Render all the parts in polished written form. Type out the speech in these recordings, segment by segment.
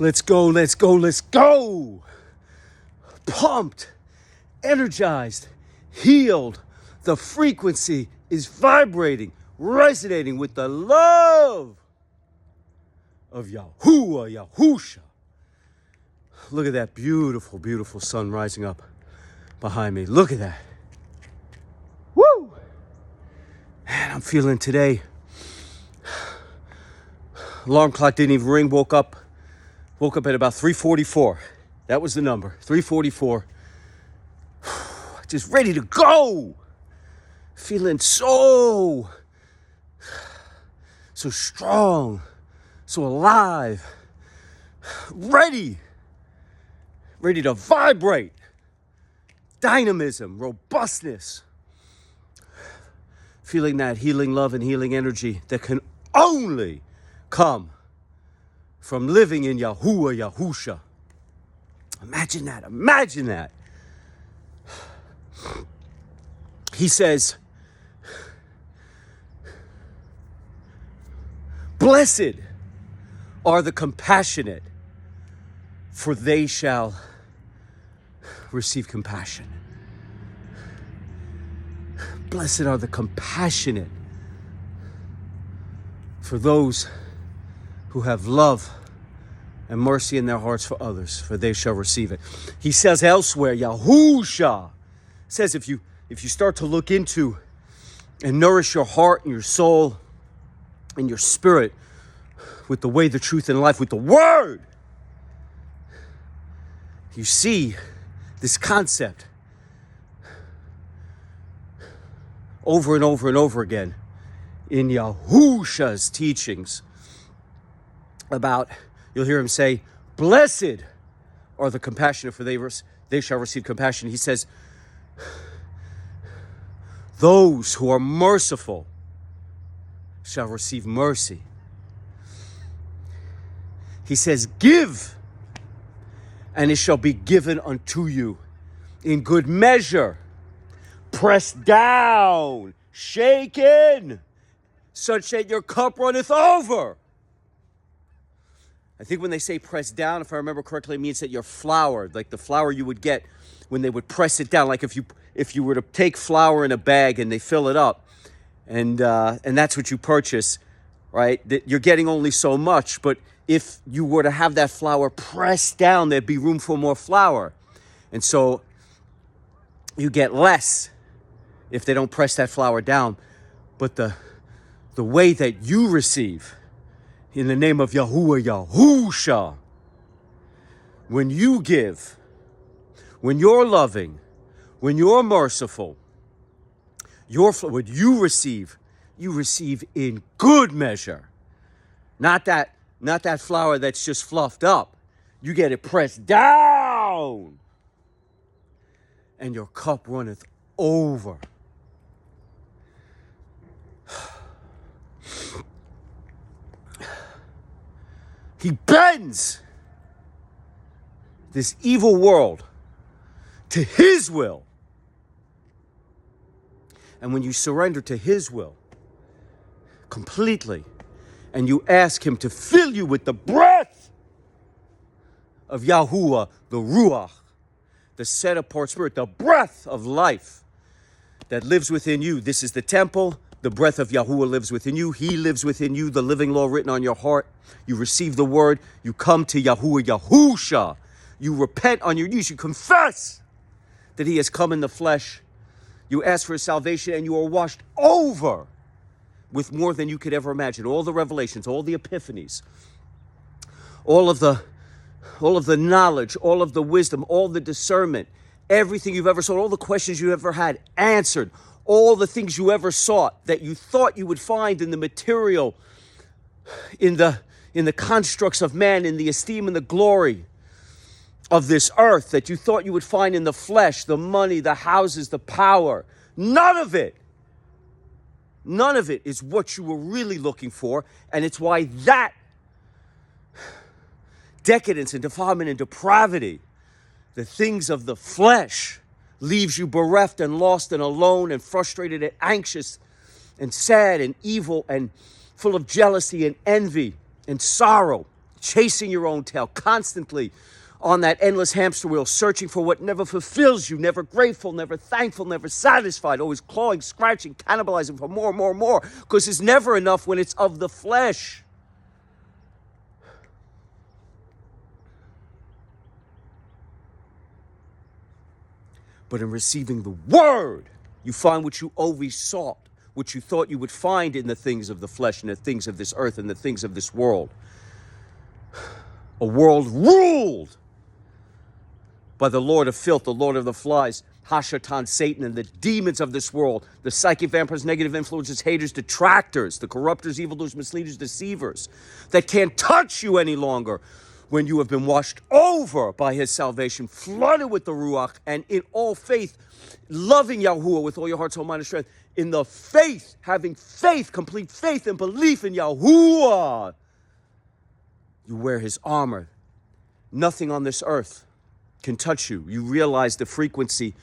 Let's go, let's go, let's go. Pumped, energized, healed. The frequency is vibrating, resonating with the love of Yahuwah, Yahusha. Look at that beautiful, beautiful sun rising up behind me. Look at that. Woo! Man, I'm feeling today. Alarm clock didn't even ring. Woke up at about 3:44. That was the number, 3:44. Just ready to go. Feeling so strong, so alive, ready to vibrate. Dynamism, robustness. Feeling that healing love and healing energy that can only come from living in Yahuwah, Yahusha. Imagine that. He says, blessed are the compassionate, for they shall receive compassion. Blessed are the compassionate, for those who have love and mercy in their hearts for others, for they shall receive it. He says elsewhere, Yahusha says if you start to look into and nourish your heart and your soul and your spirit with the way, the truth, and life, with the word, you see this concept over and over and over again in Yahusha's teachings about, you'll hear him say, blessed are the compassionate, for they shall receive compassion. He says, those who are merciful shall receive mercy. He says, give, and it shall be given unto you in good measure, pressed down, shaken, such that your cup runneth over. I think when they say press down, if I remember correctly, it means that you're floured, like the flour you would get when they would press it down. Like if you were to take flour in a bag and they fill it up, and that's what you purchase, right? That you're getting only so much, but if you were to have that flour pressed down, there'd be room for more flour, and so you get less if they don't press that flour down. But the way that you receive, in the name of Yahuwah, Yahusha, when you give, when you're loving, when you're merciful, what you receive in good measure. Not that flour that's just fluffed up. You get it pressed down, and your cup runneth over. He bends this evil world to his will. And when you surrender to his will completely, and you ask him to fill you with the breath of Yahuwah, the Ruach, the set-apart spirit, the breath of life that lives within you. This is the temple. The breath of Yahuwah lives within you. He lives within you, the living law written on your heart. You receive the word. You come to Yahuwah, Yahusha. You repent on your knees. You confess that he has come in the flesh. You ask for his salvation, and you are washed over with more than you could ever imagine. All the revelations, all the epiphanies, all of the knowledge, all of the wisdom, all the discernment, everything you've ever sought, all the questions you ever had answered, all the things you ever sought that you thought you would find in the material, in the constructs of man, in the esteem and the glory of this earth, that you thought you would find in the flesh, the money, the houses, the power. None of it is what you were really looking for. And it's why that decadence and defilement and depravity, the things of the flesh, leaves you bereft and lost and alone and frustrated and anxious and sad and evil and full of jealousy and envy and sorrow. chasing your own tail, constantly on that endless hamster wheel, searching for what never fulfills you, never grateful, never thankful, never satisfied, always clawing, scratching, cannibalizing for more, more, more, because it's never enough when it's of the flesh. But in receiving the word, you find what you always sought, what you thought you would find in the things of the flesh and the things of this earth and the things of this world. A world ruled by the Lord of filth, the Lord of the flies, Hashatan, Satan, and the demons of this world, the psychic vampires, negative influences, haters, detractors, the corruptors, evildoers, misleaders, deceivers, that can't touch you any longer when you have been washed over by his salvation, flooded with the Ruach, and in all faith, loving Yahuwah with all your heart, soul, mind, and strength. In the faith, having faith, complete faith and belief in Yahuwah, you wear his armor. Nothing on this earth can touch you. You realize the frequency,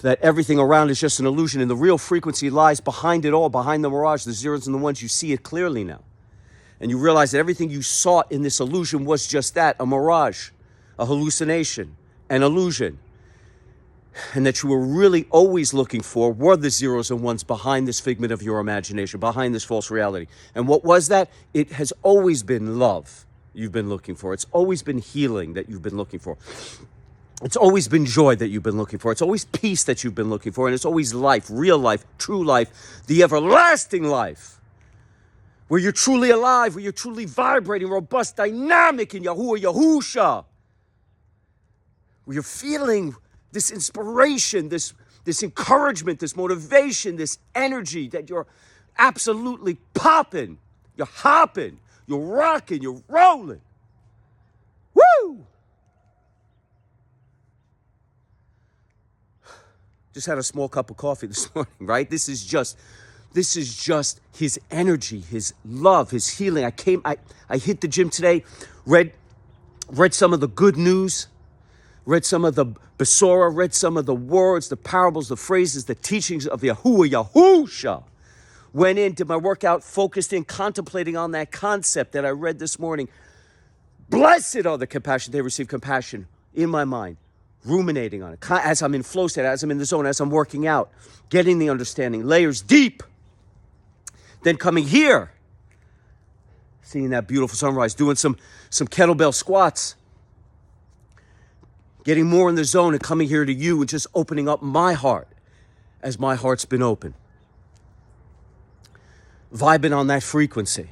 that everything around is just an illusion, and the real frequency lies behind it all, behind the mirage, the zeros and the ones. You see it clearly now. And you realize that everything you sought in this illusion was just that, a mirage, a hallucination, an illusion. And that you were really always looking for were the zeros and ones behind this figment of your imagination, behind this false reality. And what was that? It has always been love you've been looking for. It's always been healing that you've been looking for. It's always been joy that you've been looking for. It's always peace that you've been looking for. And it's always life, real life, true life, the everlasting life, where you're truly alive, where you're truly vibrating, robust, dynamic in Yahuwah, Yahusha, where you're feeling this inspiration, this encouragement, this motivation, this energy, that you're absolutely popping, you're hopping, you're rocking, you're rolling. Woo! Just had a small cup of coffee this morning, right? This is just his energy, his love, his healing. I hit the gym today, read some of the good news, read some of the Besorah, read some of the words, the parables, the phrases, the teachings of Yahuwah, Yahusha. Went in, did my workout, focused in, contemplating on that concept that I read this morning. Blessed are the compassion, they receive compassion in my mind, ruminating on it. As I'm in flow state, as I'm in the zone, as I'm working out, getting the understanding, layers deep. Then coming here, seeing that beautiful sunrise, doing some kettlebell squats, getting more in the zone and coming here to you and just opening up my heart as my heart's been open. Vibing on that frequency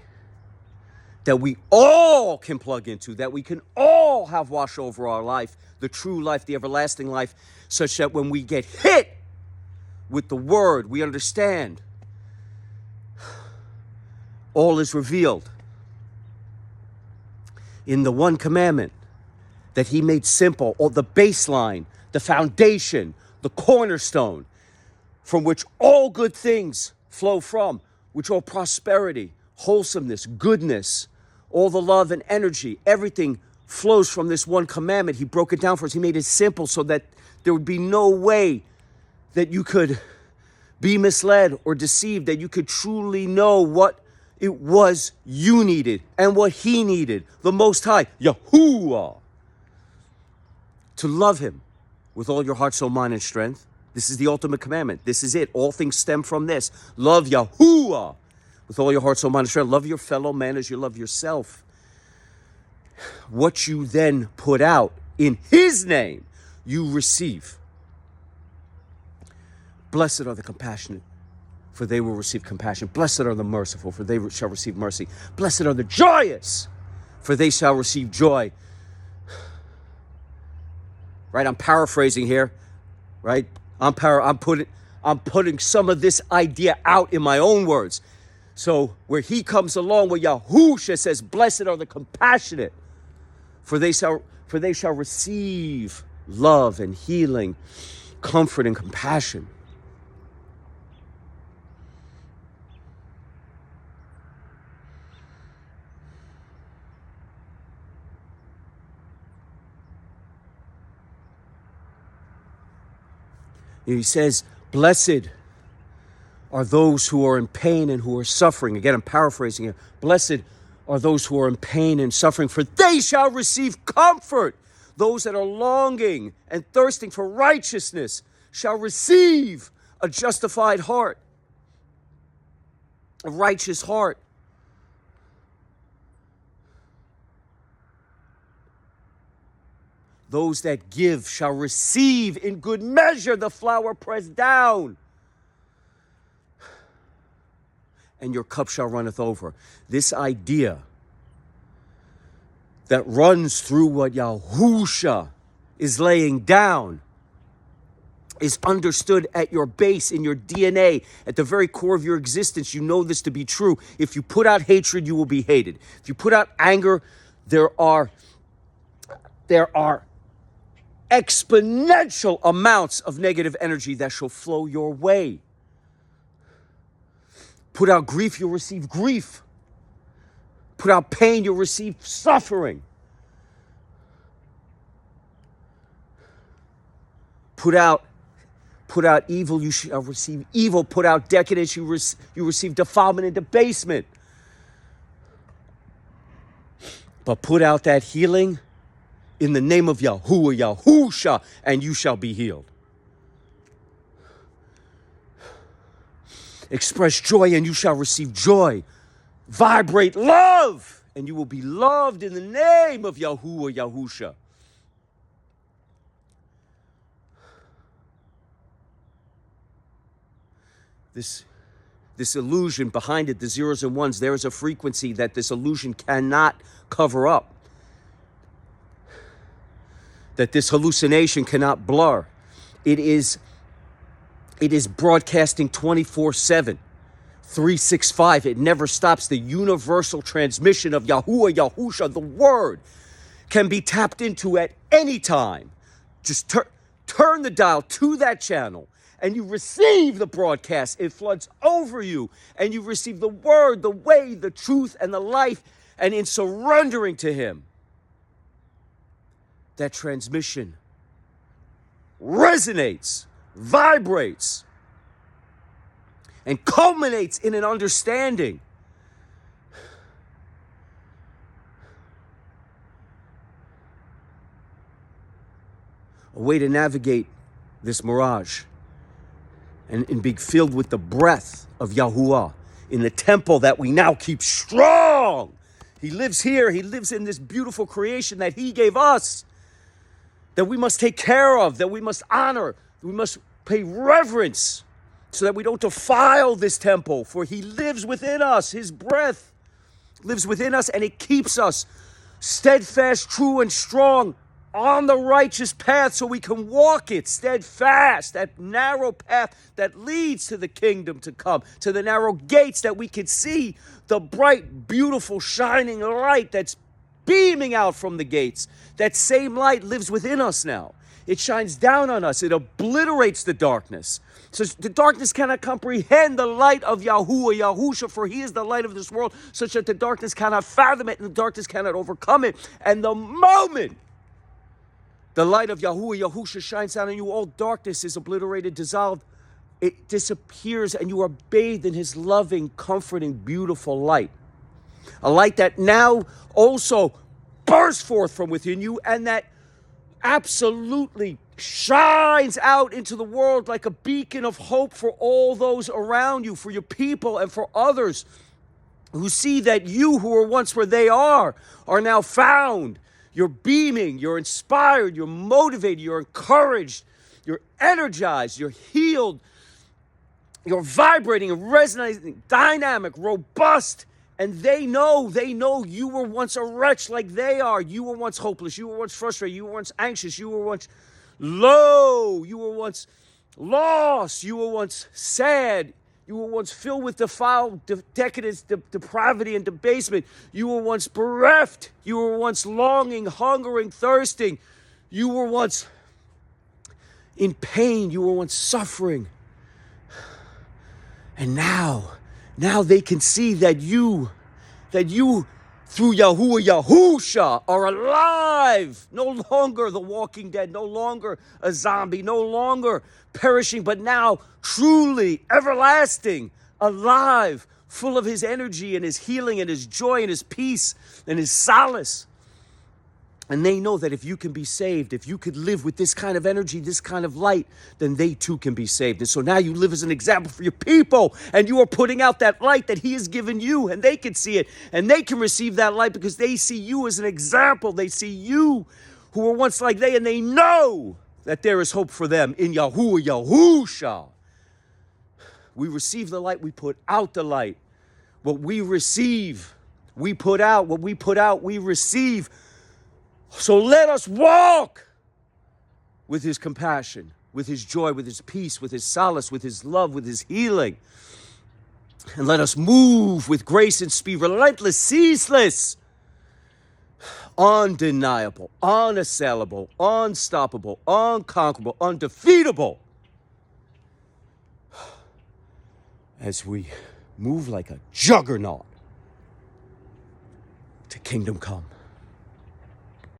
that we all can plug into, that we can all have wash over our life, the true life, the everlasting life, such that when we get hit with the word, we understand all is revealed in the one commandment that he made simple, or the baseline, the foundation, the cornerstone from which all good things flow from, which all prosperity, wholesomeness, goodness, all the love and energy, everything flows from this one commandment. He broke it down for us. He made it simple so that there would be no way that you could be misled or deceived, that you could truly know what it was you needed and what he needed, the Most High, Yahuwah. To love him with all your heart, soul, mind, and strength. This is the ultimate commandment. This is it. All things stem from this. Love Yahuwah with all your heart, soul, mind, and strength. Love your fellow man as you love yourself. What you then put out in his name, you receive. Blessed are the compassionate, for they will receive compassion. Blessed are the merciful, for they shall receive mercy. Blessed are the joyous, for they shall receive joy. Right? I'm paraphrasing here, right? I'm putting some of this idea out in my own words. So where he comes along, where Yahusha says, blessed are the compassionate, for they shall receive love and healing, comfort and compassion. He says, blessed are those who are in pain and who are suffering. Again, I'm paraphrasing here. Blessed are those who are in pain and suffering, for they shall receive comfort. Those that are longing and thirsting for righteousness shall receive a justified heart, a righteous heart. Those that give shall receive in good measure, the flour pressed down, and your cup shall runneth over. This idea that runs through what Yahusha is laying down is understood at your base, in your DNA, at the very core of your existence. You know this to be true. If you put out hatred, you will be hated. If you put out anger, there are exponential amounts of negative energy that shall flow your way. Put out grief, you'll receive grief. Put out pain, you'll receive suffering. Put out evil, you shall receive evil. Put out decadence, you receive defilement and debasement. But put out that healing in the name of Yahuwah, Yahusha, and you shall be healed. Express joy and you shall receive joy. Vibrate love and you will be loved in the name of Yahuwah, Yahusha. This illusion behind it, the zeros and ones, there is a frequency that this illusion cannot cover up, that this hallucination cannot blur. It is broadcasting 24/7, 365. It never stops. The universal transmission of Yahuwah, Yahusha, the word, can be tapped into at any time. Just turn the dial to that channel and you receive the broadcast. It floods over you and you receive the word, the way, the truth, and the life. And in surrendering to him, that transmission resonates, vibrates, and culminates in an understanding. A way to navigate this mirage and be filled with the breath of Yahuwah in the temple that we now keep strong. He lives here. He lives in this beautiful creation that he gave us, that we must take care of, that we must honor, we must pay reverence so that we don't defile this temple, for he lives within us. His breath lives within us and it keeps us steadfast, true, and strong on the righteous path so we can walk it steadfast, that narrow path that leads to the kingdom to come, to the narrow gates that we can see the bright, beautiful, shining light that's beaming out from the gates. That same light lives within us now. It shines down on us. It obliterates the darkness. So the darkness cannot comprehend the light of Yahuwah, Yahusha, for he is the light of this world, such that the darkness cannot fathom it and the darkness cannot overcome it. And the moment the light of Yahuwah, Yahusha shines down on you, all darkness is obliterated, dissolved. It disappears and you are bathed in his loving, comforting, beautiful light. A light that now also bursts forth from within you and that absolutely shines out into the world like a beacon of hope for all those around you, for your people and for others who see that you who were once where they are now found. You're beaming, you're inspired, you're motivated, you're encouraged, you're energized, you're healed, you're vibrating and resonating, dynamic, robust. And they know you were once a wretch like they are. You were once hopeless, you were once frustrated, you were once anxious, you were once low, you were once lost, you were once sad, you were once filled with defiled decadence, depravity, and debasement. You were once bereft. You were once longing, hungering, thirsting. You were once in pain. You were once suffering. And now they can see that you, through Yahuwah, Yahusha, are alive. No longer the walking dead, no longer a zombie, no longer perishing, but now truly everlasting, alive, full of his energy and his healing and his joy and his peace and his solace. And they know that if you can be saved, if you could live with this kind of energy, this kind of light, then they too can be saved. And so now you live as an example for your people, and you are putting out that light that he has given you, and they can see it, and they can receive that light because they see you as an example. They see you who were once like they, and they know that there is hope for them in Yahuwah, Yahusha. We receive the light, we put out the light. What we receive, we put out. What we put out, we receive. So let us walk with his compassion, with his joy, with his peace, with his solace, with his love, with his healing. And let us move with grace and speed, relentless, ceaseless, undeniable, unassailable, unstoppable, unconquerable, undefeatable. As we move like a juggernaut to kingdom come.